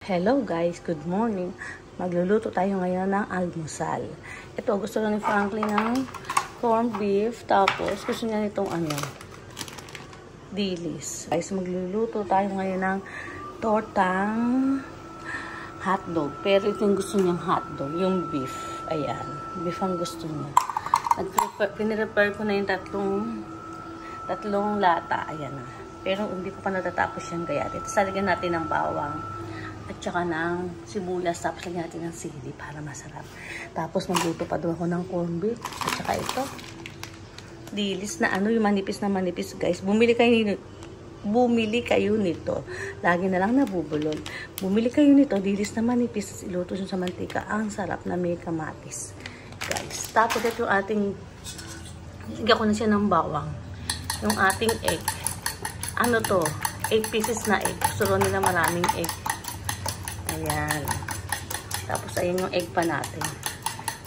Hello guys, good morning. Magluluto tayo ngayon ng almusal. Ito, gusto lang ni Franklin ng corned beef. Tapos, gusto niya nitong dilis. Guys, magluluto tayo ngayon ng tortang hotdog. Pero ito yung gusto niyang hotdog, yung beef. Ayan, beef ang gusto niya. Pinirepare ko na yung tatlong lata. Ayan na. Pero hindi ko pa natatapos yan kaya. Ito, salagyan natin ng bawang. At saka ng sibuyas, tapos lagyan natin ng sili para masarap. Tapos magluto pa doon ako ng corned beef. At saka ito, dilis na yung manipis na manipis guys. Bumili kayo nito. Lagi na lang nabubulol. Bumili kayo nito, dilis na manipis, iluto sa mantika. Ang sarap na may kamatis. Guys, tapos ito yung ating, lagyan ko na siya ng bawang. Yung ating egg. Ano to? 8 pieces na egg. Gusto nila maraming egg. Ayan. Tapos, ayan yung egg pa natin.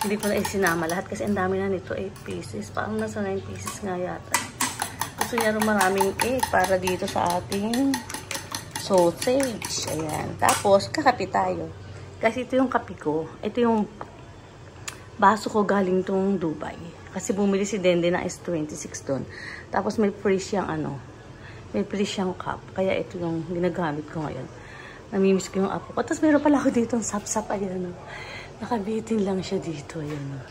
Hindi ko na sinama lahat kasi ang dami na nito. 8 pieces. Parang nasa 9 pieces nga yata. Gusto niya rin maraming egg para dito sa ating sausage. Ayan. Tapos, kakape tayo. Kasi ito yung kape ko. Ito yung baso ko galing tong Dubai. Kasi bumili si Dende na S26 doon. Tapos, may free siyang may free siyang cup. Kaya ito yung ginagamit ko ngayon. Namimiss ko yung apo ko. Tapos meron pala ako dito ang sapsap. Ayan o. Nakabitin lang siya dito. Ayan o.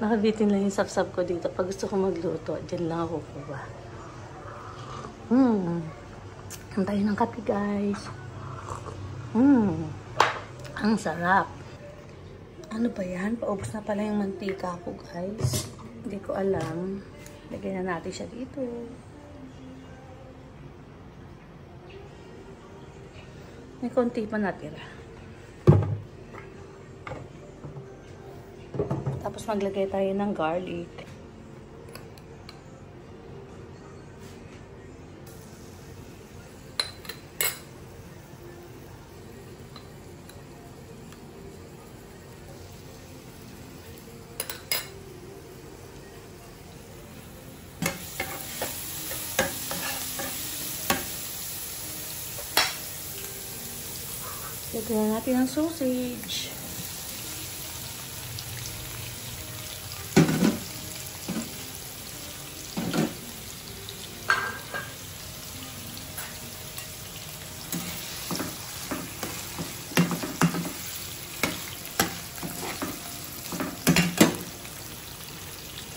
Nakabitin lang yung sapsap ko dito. Pag gusto ko magluto, dyan lang ako kuha. Ang tayo ng kape guys. Ang sarap. Ano ba yan? Paubos na pala yung mantika ko guys. Hindi ko alam. Lagyan na natin siya dito. May konti pa natira. Tapos maglagay tayo ng garlic. Lagyan natin ang sausage.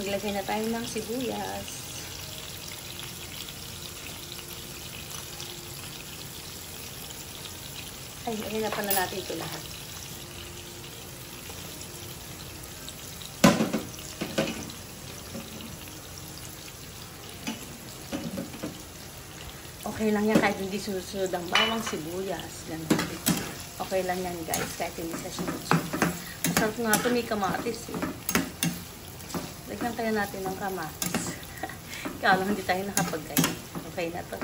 Maglagay na tayo ng sibuyas. Ay, ayun na pala natin ito lahat. Okay lang yan kahit hindi sunod-sunod ang bawang sibuyas. Ganun. Okay lang yan guys kahit hindi siya sunod-sunod. Masarap nga ito may kamatis eh. Lagyan kaya natin ng kamatis. Kaya lang hindi tayo nakapag-gaya. Okay na to.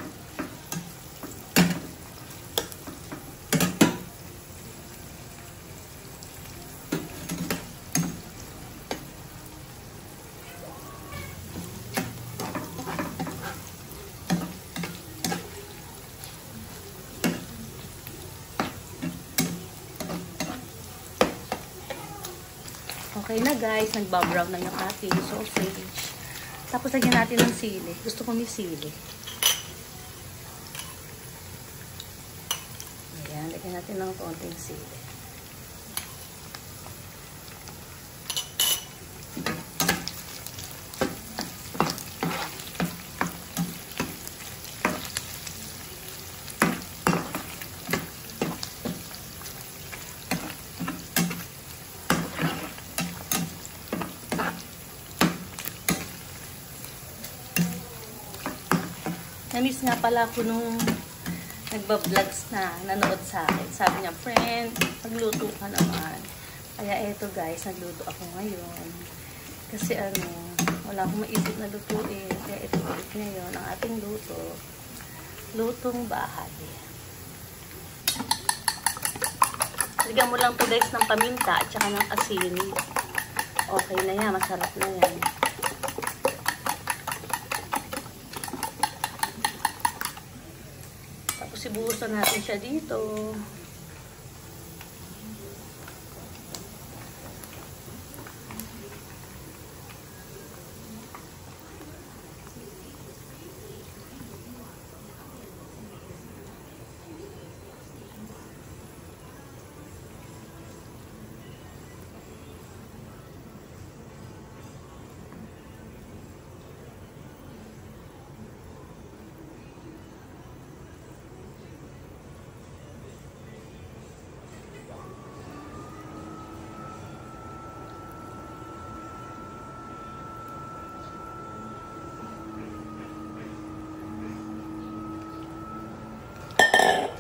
Okay na guys, nagbabrown na yung ating sausage. Tapos lagyan natin ng sili. Gusto ko may sili. Ayan, lagyan natin ng konting sili. Namiss nga pala ako nung nagba-vlogs na nanood sa akin. Sabi niya, friend, magluto ka naman. Kaya eto guys, nagluto ako ngayon. Kasi wala akong maisip na lutuin. Kaya ito ulit ngayon ang ating luto. Lutong bahay. Lagyan mo lang to guys ng paminta at saka ng asin. Okay na yan, masarap na yan. Tapos ibuhusan natin siya dito.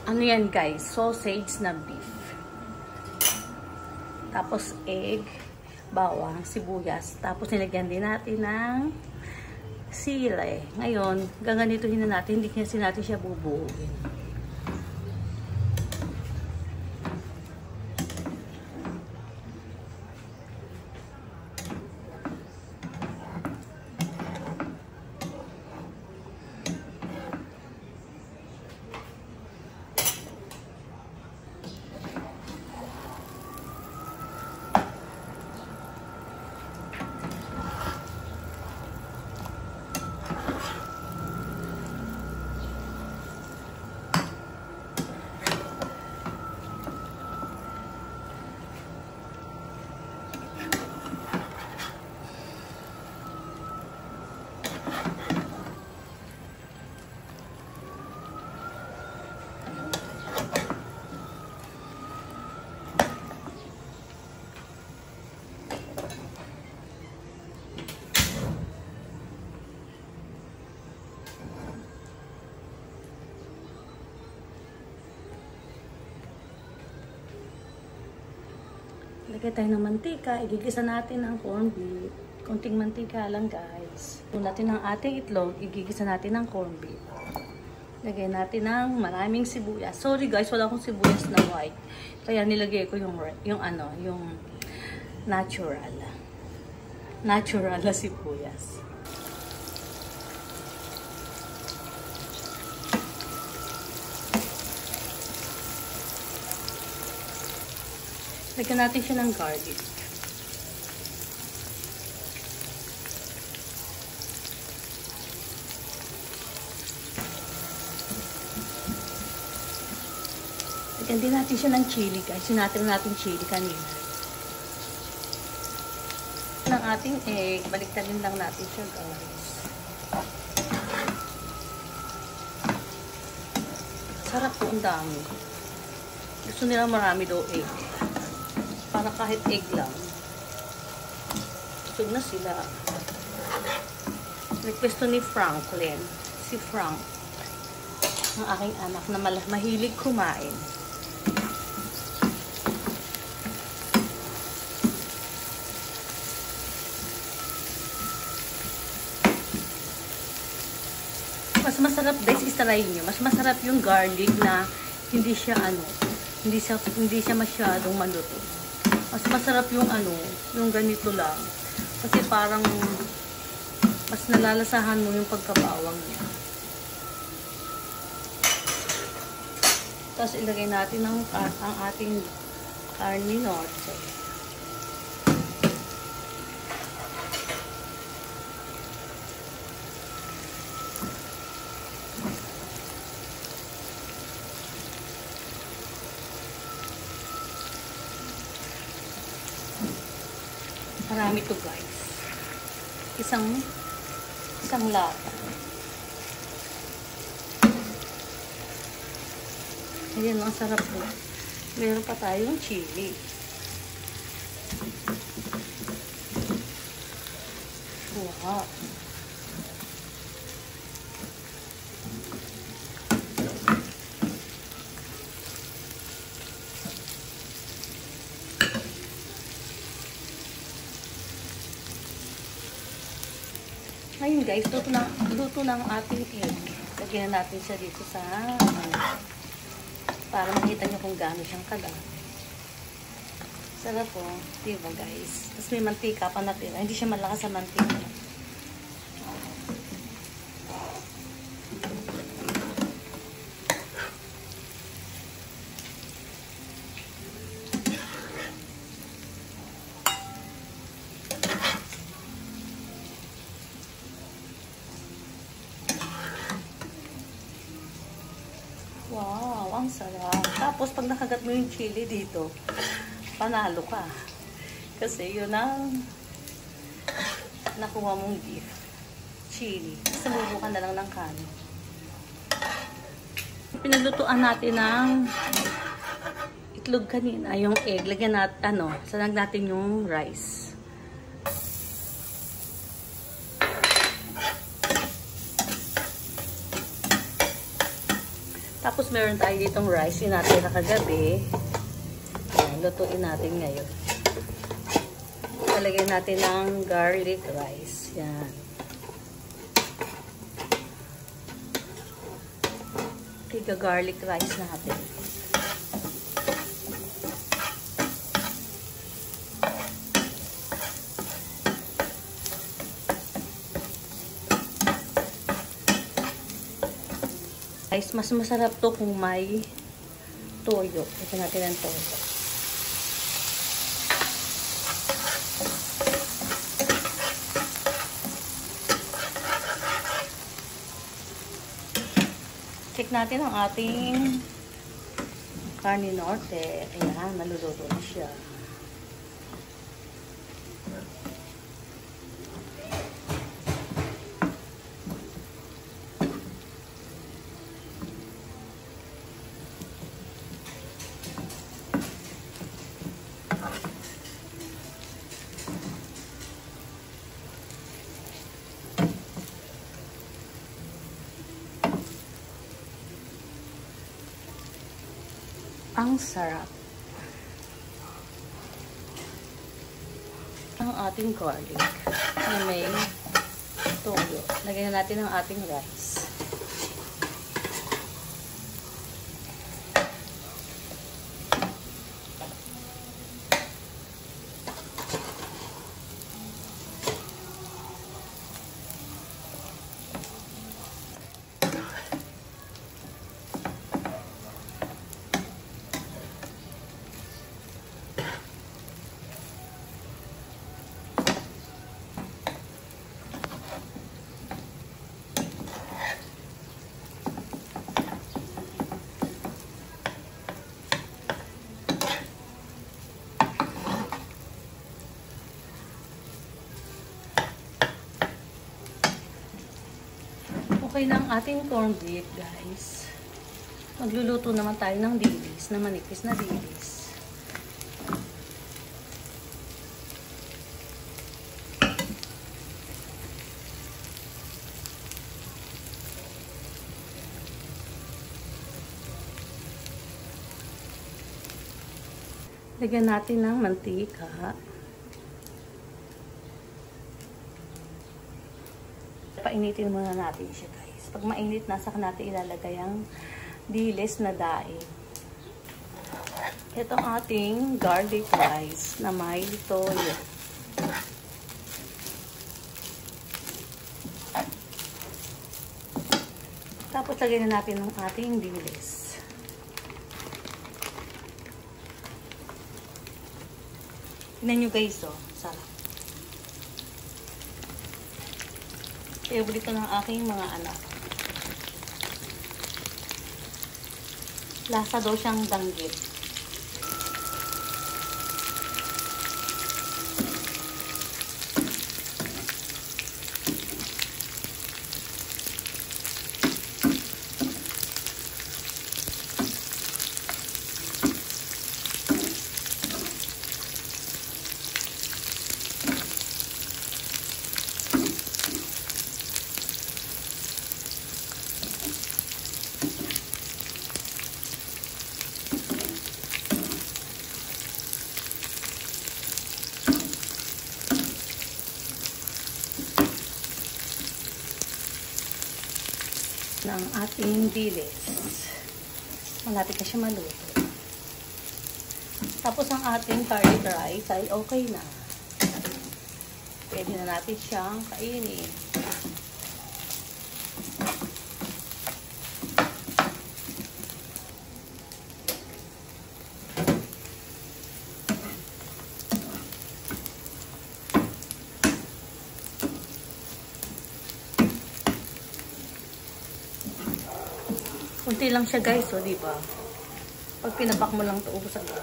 Ano yan guys? Sausage na beef. Tapos egg, bawang, sibuyas. Tapos nilagyan din natin ng sili. Ngayon, gaganituhin na natin. Hindi kasi natin siya bubuuin. Lagay tayo ng mantika. Igigisa natin ang corned beef. Konting mantika lang guys. Puno natin ang ating itlog. Igigisa natin ang corned beef. Lagay natin ng maraming sibuyas. Sorry guys, wala akong sibuyas na white. Kaya nilagay ko yung natural. Natural na sibuyas. Lagyan natin siya ng garlic. Lagyan din natin siya ng chili guys. Sinatira natin chili kanina. Ng ating egg. Baliktarin lang natin siya guys. Sarap po, ang dami. Gusto nila marami daw egg. Para kahit egg lang. Busog na sila. Request ni Franklin. Si Frank. Ang aking anak na mahilig kumain. Mas masarap guys, istry nyo. Mas masarap yung garlic na hindi siya hindi siya masyadong maluto. Mas masarap yung yung ganito lang. Kasi parang mas nalalasahan mo yung pagkabawang niya. Tapos ilagay natin ang ating carne norte. Marami to guys. Isang lata. Ayan, ang sarap po. Meron pa tayong chili. Wow. Ngayon guys, luto na ang ating egg. Lagyan na natin siya dito sa para makita nyo kung gaano siyang kalat. Sarap po, diba guys? Tapos may mantika pa natira. Hindi siya malakas sa mantika. Wow, ang sarap. Tapos, pag nakagat mo yung chili dito, panalo ka. Kasi yun ang nakuha mong beef. Chili. Sumubo ka na lang ng kanin. Pinaglutuan natin ng itlog kanina, yung egg. Lagyan natin, salag natin yung rice. Tapos meron tayo ditong rice yung natin na kagabi. Ayan, lutuin natin ngayon. Talagyan natin ng garlic rice. Yan. Tiga garlic rice natin. Guys, mas masarap to kung may toyo. Ito natin ang toyo. Check natin ang ating carne norte. Ayan, naluluto na siya. Ang sarap. Ang ating garlic na may toyo. Lagyan natin ang ating rice. Okay na ang ating corned beef, guys. Magluluto naman tayo ng dilis, na manipis na dilis. Lagyan natin ng mantika. Painitin muna natin siya, guys. Pag mainit na, saka natin ilalagay ang dilis na daing. Ito ang ating garlic rice na may toyo. Tapos lagyan na natin ang ating dilis. Tignan nyo, guys, oh. Sarap. Favorite ito ng aking mga anak. Lasa daw siyang danggit. Ng ating dilis. Malapit na siya maluto. Tapos ang ating garlic rice ay okay na. Pwede na natin siyang kainin. Kunti lang siya, guys, oh, di ba? Pag pinabak mo lang ito, ubos agad.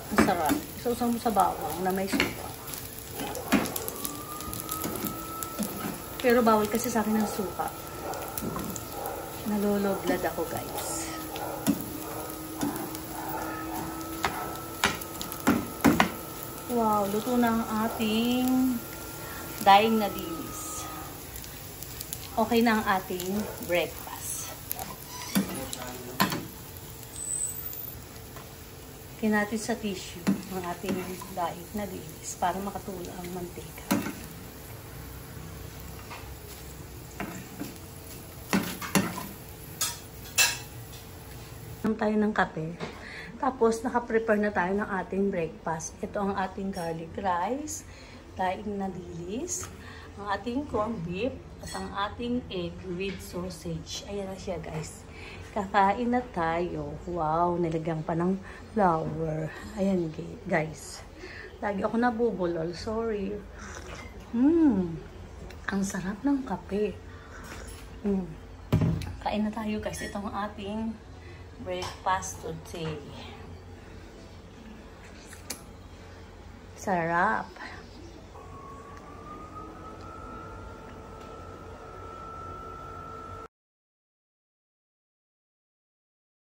Ang sarap. Isaw-saw mo sa bawang na may suka. Pero bawal kasi sa akin ang suka. Naloloblad ako, guys. Wow, luto na ang ating daing na dilis. Okay na ang ating breakfast. Lagyan natin sa tissue ang ating daig na dilis para makatulo ang mantika. Tayo ng kape. Tapos, naka-prepare na tayo ng ating breakfast. Ito ang ating garlic rice, daig na dilis, ang ating corned beef, at ang ating egg with sausage. Ayan na siya, guys. Kakain na tayo. Wow, nilagyan pa ng flour. Ayan, guys. Lagi ako nabubulol. Sorry. Ang sarap ng kape. Kain na tayo, guys. Ito ang ating breakfast today. Sarap.